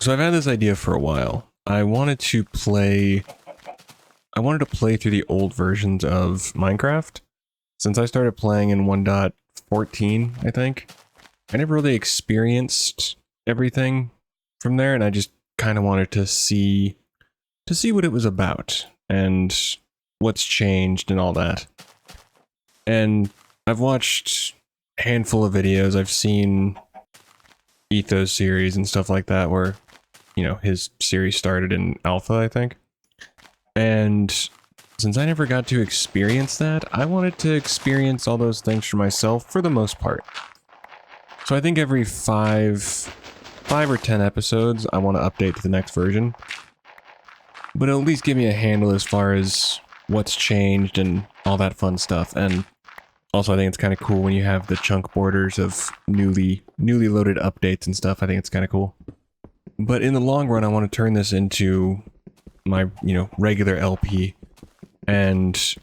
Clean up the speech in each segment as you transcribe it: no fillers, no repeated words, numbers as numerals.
So I've had this idea for a while. I wanted to play through the old versions of Minecraft. Since I started playing in 1.14, I think, I never really experienced everything from there, and I just kind of wanted to see what it was about and what's changed and all that. And I've watched a handful of videos. I've seen Ethos series and stuff like that where, you know, his series started in alpha, I think. And since I never got to experience that, I wanted to experience all those things for myself for the most part. So I think every five or 10 episodes, I want to update to the next version. But it'll at least give me a handle as far as what's changed and all that fun stuff. And also, I think it's kind of cool when you have the chunk borders of newly loaded updates and stuff. I think it's kind of cool. But in the long run, I want to turn this into my, regular LP. And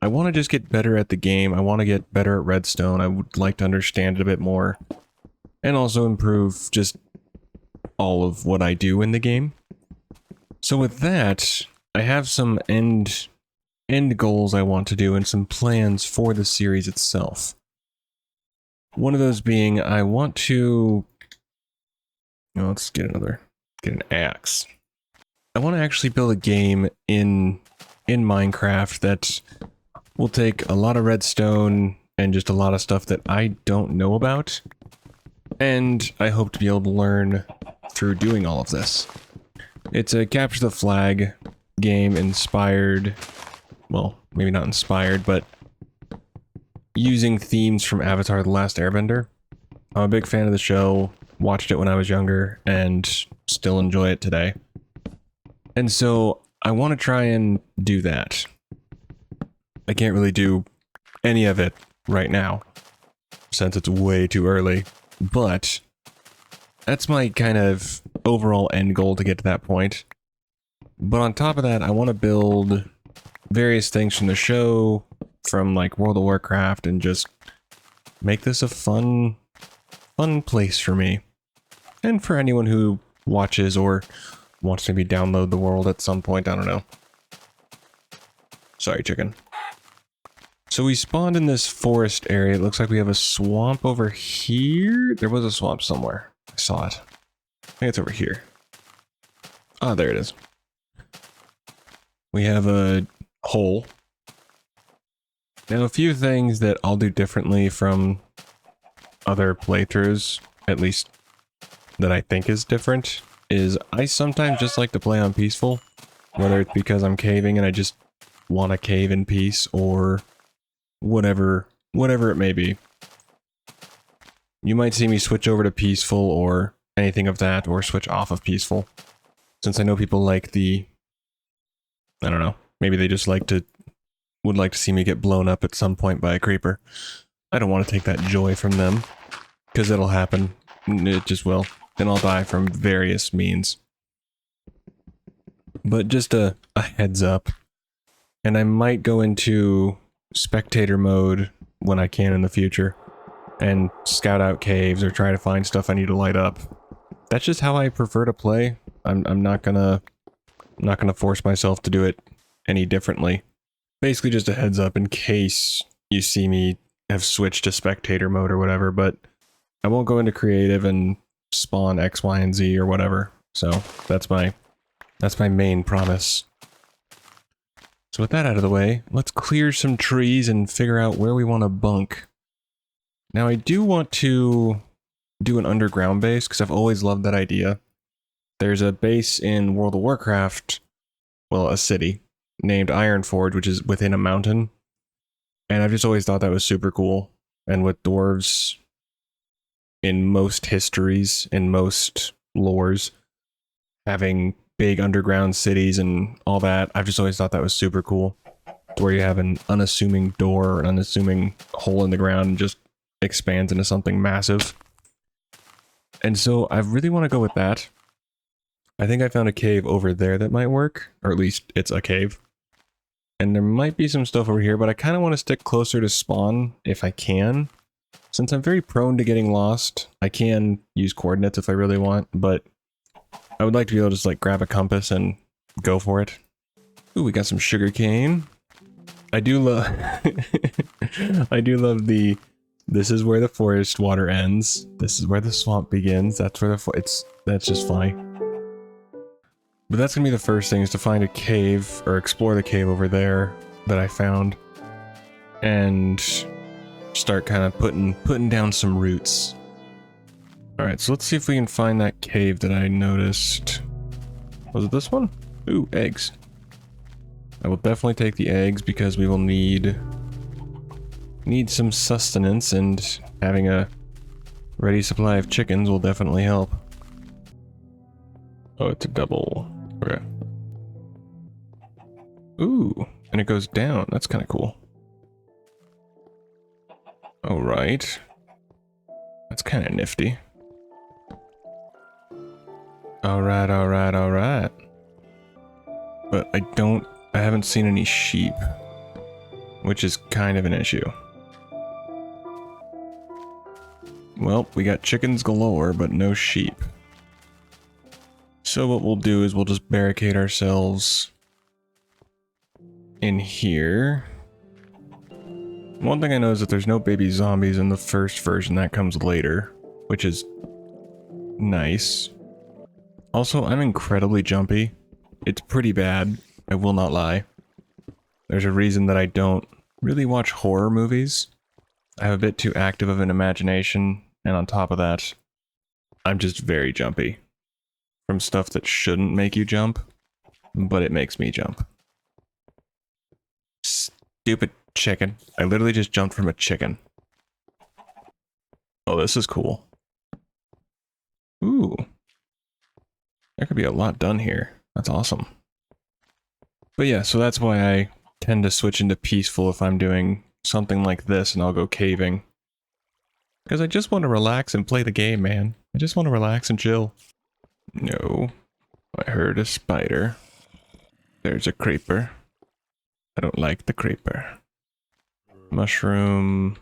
I want to just get better at the game. I want to get better at Redstone. I would like to understand it a bit more. And also improve just all of what I do in the game. So with that, I have some end goals I want to do and some plans for the series itself. One of those being I want to... let's get an axe. I want to actually build a game in Minecraft that will take a lot of redstone and just a lot of stuff that I don't know about. And I hope to be able to learn through doing all of this. It's a capture the flag game inspired, well, maybe not inspired, but using themes from Avatar: The Last Airbender. I'm a big fan of the show, watched it when I was younger, and still enjoy it today. And so I want to try and do that. I can't really do any of it right now, since it's way too early, but that's my kind of overall end goal to get to that point. But on top of that, I want to build various things from the show, from like World of Warcraft, and just make this a fun place for me. And for anyone who watches or wants to maybe download the world at some point, I don't know. Sorry, chicken. So we spawned in this forest area. It looks like we have a swamp over here. There was a swamp somewhere. I saw it. I think it's over here. Ah, there it is. We have a hole. Now, a few things that I'll do differently from other playthroughs, at least that I think is different, is I sometimes just like to play on peaceful, whether it's because I'm caving and I just want to cave in peace, or whatever it may be. You might see me switch over to peaceful or anything of that, or switch off of peaceful, since I know people like I don't know, maybe they just would like to see me get blown up at some point by a creeper. I don't want to take that joy from them, because it'll happen. It just will. And I'll die from various means. But just a heads up. And I might go into spectator mode when I can in the future, and scout out caves or try to find stuff I need to light up. That's just how I prefer to play. I'm not gonna force myself to do it any differently. Basically just a heads up in case you see me have switched to spectator mode or whatever, but I won't go into creative and spawn X, Y, and Z or whatever. So that's my main promise. So with that out of the way, let's clear some trees and figure out where we want to bunk. Now I do want to do an underground base, because I've always loved that idea. There's a base in World of Warcraft, well, a city, named Ironforge, which is within a mountain. And I've just always thought that was super cool. And with dwarves, in most histories, in most lores, having big underground cities and all that, I've just always thought that was super cool. Where you have an unassuming door or an unassuming hole in the ground and just expands into something massive. And so I really want to go with that. I think I found a cave over there that might work, or at least it's a cave. And there might be some stuff over here, but I kind of want to stick closer to spawn if I can. Since I'm very prone to getting lost, I can use coordinates if I really want, but I would like to be able to just like grab a compass and go for it. Ooh, we got some sugar cane. I do love I do love the this is where the forest water ends. This is where the swamp begins. That's where that's just funny. But that's gonna be the first thing, is to find a cave or explore the cave over there that I found and start kind of putting down some roots. All right, so let's see if we can find that cave that I noticed. Was it this one? Ooh, eggs. I will definitely take the eggs because we will need some sustenance, and having a ready supply of chickens will definitely help. Oh, it's a double. Okay. Ooh, and it goes down. That's kind of cool. All right. That's kind of nifty. All right, all right, all right. But I haven't seen any sheep, which is kind of an issue. Well, we got chickens galore, but no sheep. So what we'll do is we'll just barricade ourselves in here. One thing I know is that there's no baby zombies in the first version. That comes later, which is nice. Also, I'm incredibly jumpy. It's pretty bad, I will not lie. There's a reason that I don't really watch horror movies. I have a bit too active of an imagination, and on top of that, I'm just very jumpy. From stuff that shouldn't make you jump, but it makes me jump. Stupid chicken. I literally just jumped from a chicken. Oh, this is cool. Ooh. There could be a lot done here. That's awesome. But yeah, so that's why I tend to switch into peaceful if I'm doing something like this, and I'll go caving. Because I just want to relax and play the game, man. I just want to relax and chill. No. I heard a spider. There's a creeper. I don't like the creeper. Mushroom.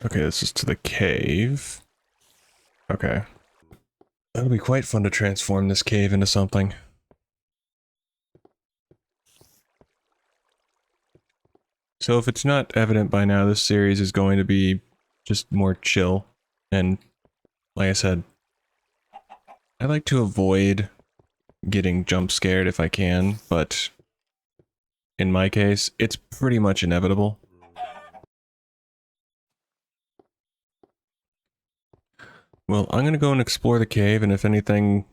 Okay, this is to the cave. Okay. That'll be quite fun to transform this cave into something. So if it's not evident by now, this series is going to be just more chill. And like I said, I like to avoid getting jump scared if I can, but in my case, it's pretty much inevitable. Well, I'm gonna go and explore the cave, and if anything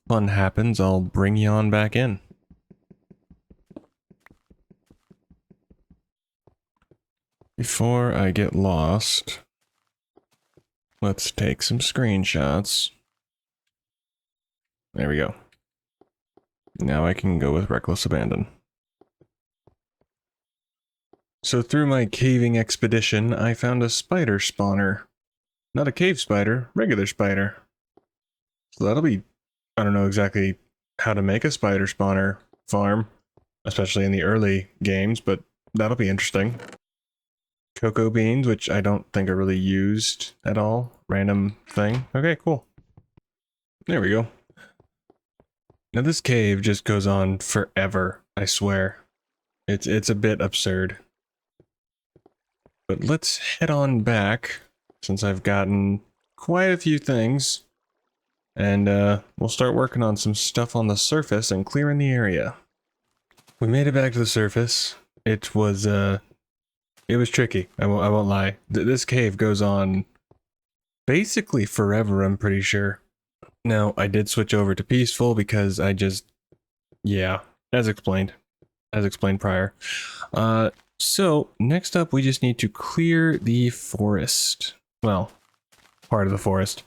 fun happens, I'll bring you on back in. Before I get lost, let's take some screenshots. There we go. Now I can go with reckless abandon. So through my caving expedition, I found a spider spawner. Not a cave spider, regular spider. So that'll be... I don't know exactly how to make a spider spawner farm, especially in the early games, but that'll be interesting. Cocoa beans, which I don't think are really used at all. Random thing. Okay, cool. There we go. Now this cave just goes on forever, I swear. It's a bit absurd. But let's head on back, since I've gotten quite a few things. And we'll start working on some stuff on the surface and clearing the area. We made it back to the surface. It was tricky, I won't lie. This cave goes on basically forever, I'm pretty sure. Now, I did switch over to peaceful because I just... yeah, as explained prior. So, next up we just need to clear the forest. Well, part of the forest.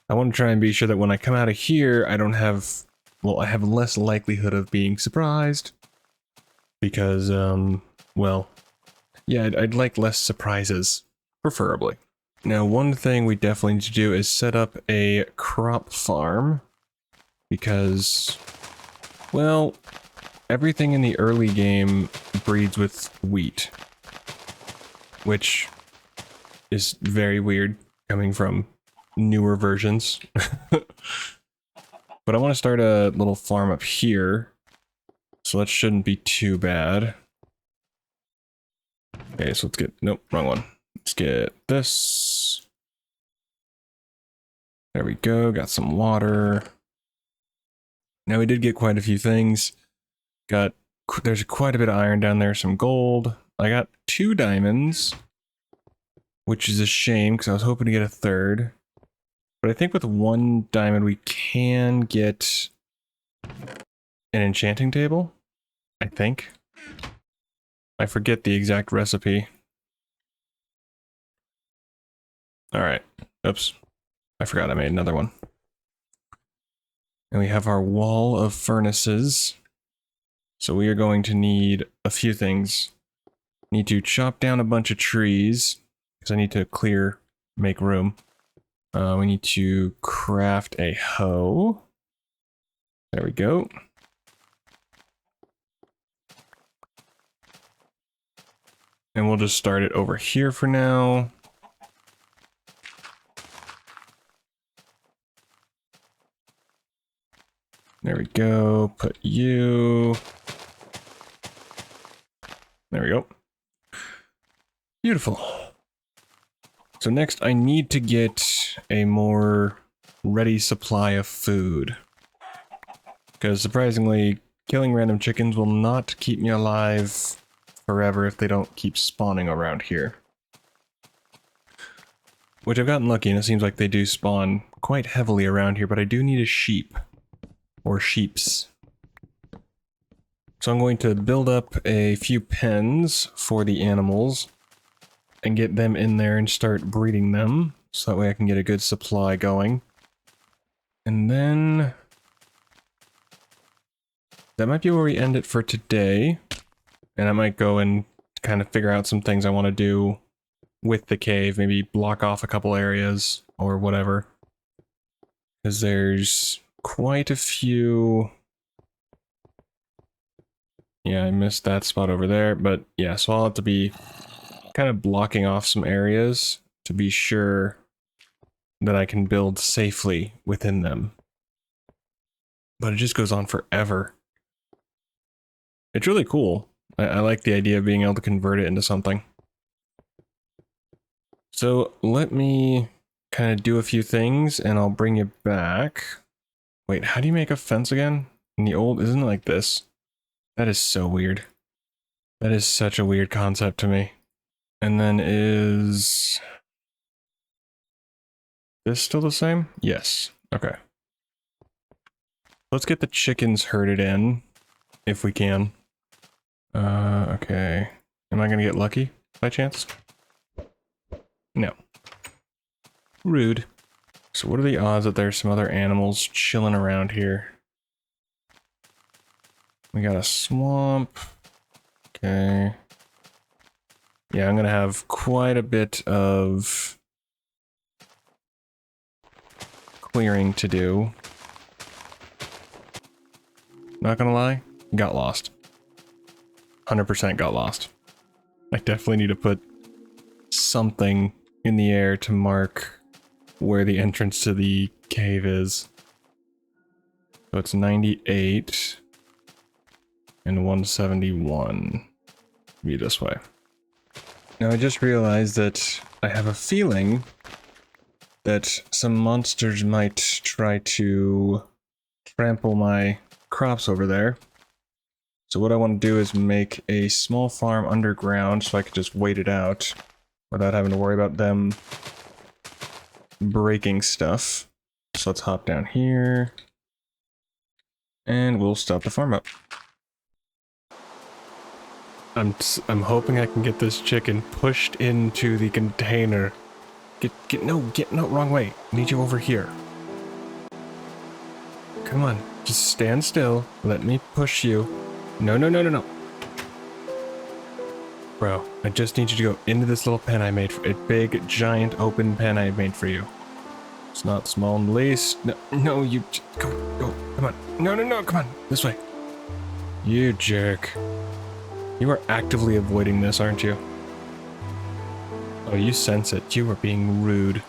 I want to try and be sure that when I come out of here, I don't have... well, I have less likelihood of being surprised. Because, well... yeah, I'd like less surprises, preferably. Now, one thing we definitely need to do is set up a crop farm. Because, well, everything in the early game breeds with wheat. Which is very weird coming from newer versions. But I want to start a little farm up here. So that shouldn't be too bad. Okay, so let's get... Nope, wrong one. Let's get this. There we go, got some water. Now we did get quite a few things. There's quite a bit of iron down there, some gold. I got 2 diamonds, which is a shame because I was hoping to get a third. But I think with 1 diamond we can get an enchanting table, I think. I forget the exact recipe. Alright, oops. I forgot I made another one. And we have our wall of furnaces. So we are going to need a few things. Need to chop down a bunch of trees, because I need to make room. We need to craft a hoe. There we go. And we'll just start it over here for now. There we go. Put you. There we go. Beautiful. So next I need to get a more ready supply of food. Because surprisingly, killing random chickens will not keep me alive forever if they don't keep spawning around here. Which I've gotten lucky and it seems like they do spawn quite heavily around here, but I do need a sheep. Or sheeps. So I'm going to build up a few pens for the animals and get them in there and start breeding them, so that way I can get a good supply going. And then that might be where we end it for today. And I might go and kind of figure out some things I want to do with the cave, maybe block off a couple areas or whatever. Because there's quite a few... Yeah, I missed that spot over there, but yeah, so I'll have to be kind of blocking off some areas to be sure that I can build safely within them. But it just goes on forever. It's really cool. I like the idea of being able to convert it into something. So let me kind of do a few things and I'll bring you back. Wait, how do you make a fence again? In the old, isn't it like this? That is so weird. That is such a weird concept to me. And then is this still the same? Yes. Okay. Let's get the chickens herded in, if we can. Okay. Am I gonna get lucky by chance? No. Rude. So what are the odds that there's some other animals chilling around here? We got a swamp. Okay. Yeah, I'm gonna have quite a bit of clearing to do. Not gonna lie, got lost. 100% got lost. I definitely need to put something in the air to mark where the entrance to the cave is. So it's 98 and 171. Be this way. Now I just realized that I have a feeling that some monsters might try to trample my crops over there. So what I want to do is make a small farm underground so I can just wait it out without having to worry about them breaking stuff. So let's hop down here and we'll start the farm up. I'm hoping I can get this chicken pushed into the container. No, wrong way. I need you over here. Come on, just stand still. Let me push you. No. Bro, I just need you to go into this little pen I made for a big, giant, open pen I made for you. It's not small in the least. No, you go, come on. No, come on, this way. You jerk. You are actively avoiding this, aren't you? Oh, you sense it. You are being rude.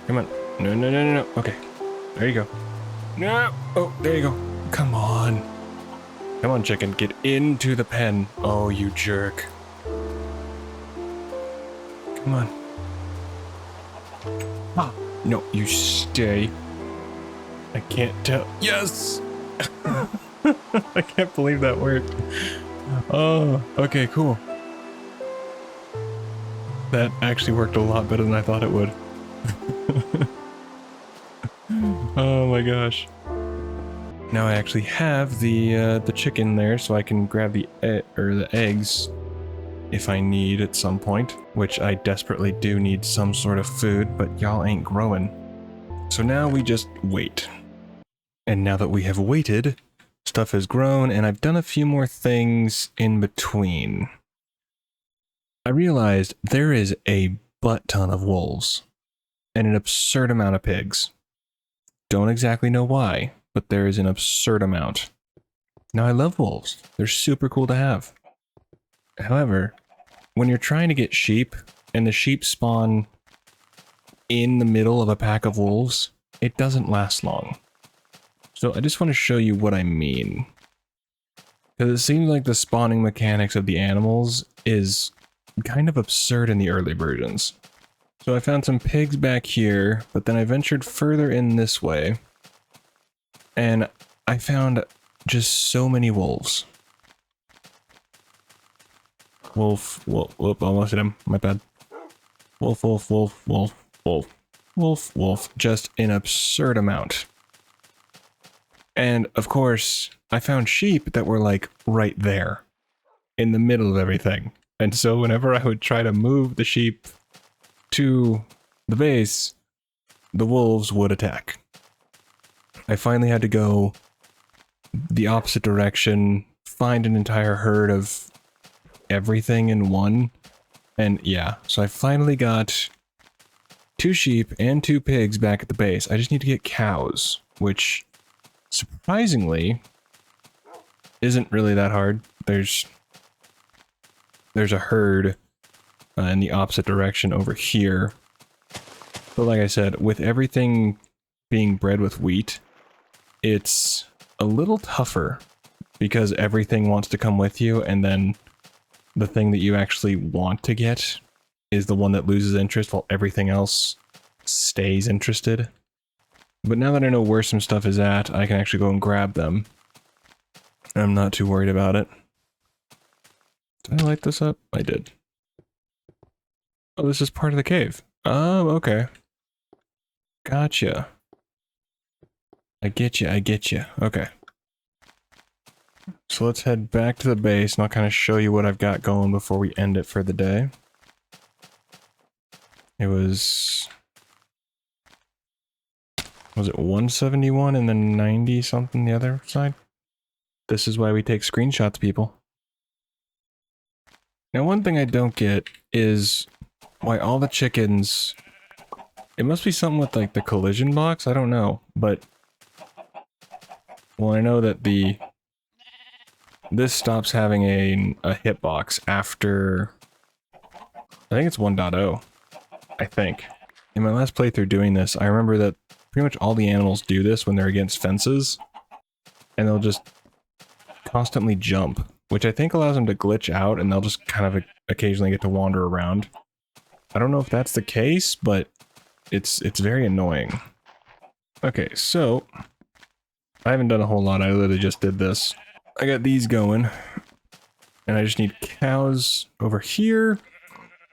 Come on. No. Okay. There you go. No! Oh, there you go. Come on. Come on, chicken. Get into the pen. Oh, you jerk. Come on. Ah. No, you stay. I can't tell. Yes! I can't believe that worked. Oh, okay, cool. That actually worked a lot better than I thought it would. Oh my gosh. Now I actually have the chicken there, so I can grab the eggs if I need at some point, which I desperately do need some sort of food, but y'all ain't growing. So now we just wait. And now that we have waited, stuff has grown, and I've done a few more things in between. I realized there is a butt ton of wolves and an absurd amount of pigs. Don't exactly know why, but there is an absurd amount. Now I love wolves. They're super cool to have. However, when you're trying to get sheep and the sheep spawn in the middle of a pack of wolves, it doesn't last long. So I just want to show you what I mean. Because it seems like the spawning mechanics of the animals is kind of absurd in the early versions. So I found some pigs back here, but then I ventured further in this way. And I found just so many wolves. Wolf, wolf, whoop, almost hit him. My bad. Wolf, wolf, wolf, wolf, wolf, wolf, wolf. Just an absurd amount. And of course, I found sheep that were like right there in the middle of everything. And so whenever I would try to move the sheep to the base, the wolves would attack. I finally had to go the opposite direction, find an entire herd of everything in one. And yeah, so I finally got 2 sheep and 2 pigs back at the base. I just need to get cows, which surprisingly isn't really that hard. There's a herd in the opposite direction over here. But like I said, with everything being bred with wheat, it's a little tougher because everything wants to come with you, and then the thing that you actually want to get is the one that loses interest while everything else stays interested. But now that I know where some stuff is at, I can actually go and grab them. I'm not too worried about it. Did I light this up? I did. Oh, this is part of the cave. Oh, okay. Gotcha. I get you, I get you. Okay. So let's head back to the base, and I'll kind of show you what I've got going before we end it for the day. It was it 171 and then 90 something the other side? This is why we take screenshots, people. Now, one thing I don't get is why all the chickens... It must be something with, like, the collision box? I don't know, but... Well, I know that this stops having a hitbox after... I think it's 1.0. I think. In my last playthrough doing this, I remember that pretty much all the animals do this when they're against fences. And they'll just constantly jump, which I think allows them to glitch out, and they'll just kind of occasionally get to wander around. I don't know if that's the case, but it's very annoying. Okay, so I haven't done a whole lot. I literally just did this. I got these going, and I just need cows over here,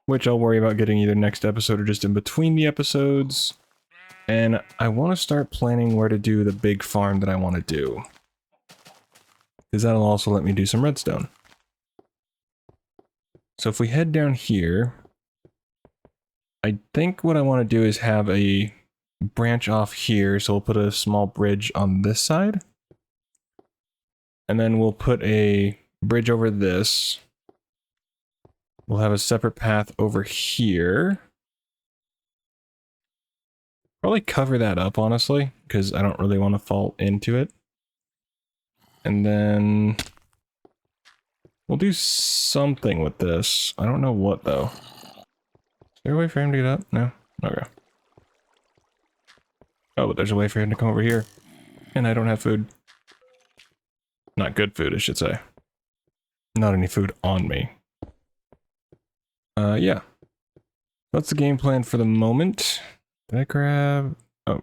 which I'll worry about getting either next episode or just in between the episodes. And I want to start planning where to do the big farm that I want to do, because that'll also let me do some redstone. So if we head down here, I think what I want to do is have a branch off here, so we'll put a small bridge on this side. And then we'll put a bridge over this. We'll have a separate path over here. Probably cover that up, honestly, because I don't really want to fall into it. And then we'll do something with this. I don't know what, though. Is there a way for him to get up? No? Okay. Oh, but there's a way for him to come over here. And I don't have food. Not good food, I should say. Not any food on me. Yeah. That's the game plan for the moment. Did I grab... Oh.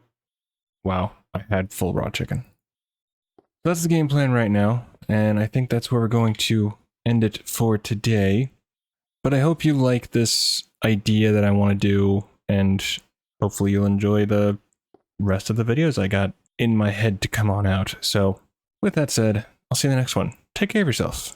Wow. I had full raw chicken. That's the game plan right now. And I think that's where we're going to end it for today. But I hope you like this idea that I want to do. And hopefully you'll enjoy the rest of the videos I got in my head to come on out. So with that said, I'll see you in the next one. Take care of yourself.